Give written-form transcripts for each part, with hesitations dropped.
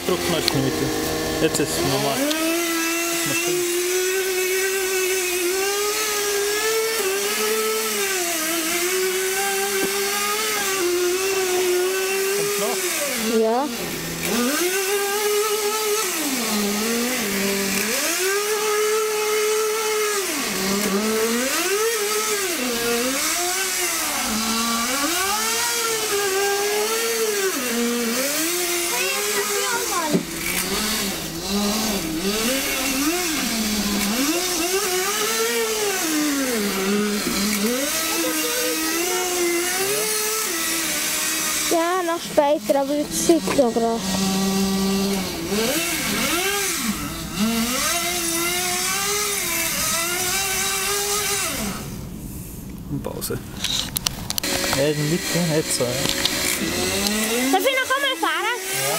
drückt man es nicht. Jetzt ist es normal. Kommt noch? Ja. Ja, noch später, aber jetzt sitzt noch gerade. Pause. Ja, den liegt nicht so. Darf ich noch einmal fahren? Ja.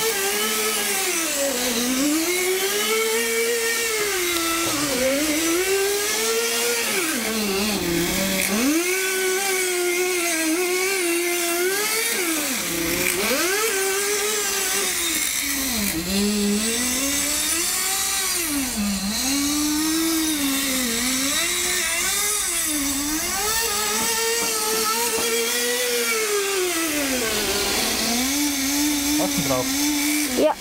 Hast du drauf? Ja.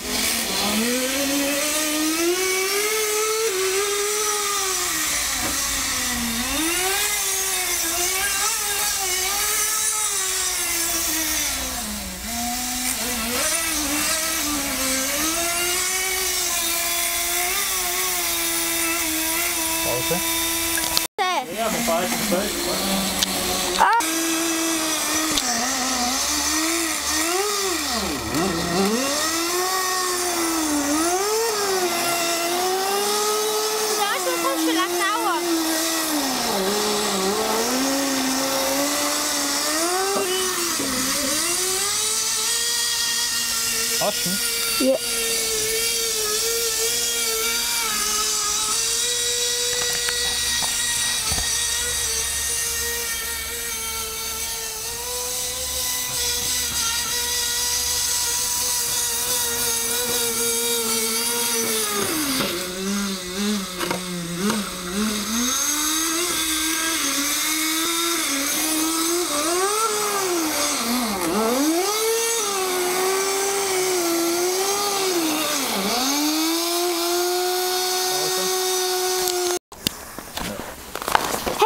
Pause. Ja, wir fahren jetzt gleich. Hast du ihn? Ja.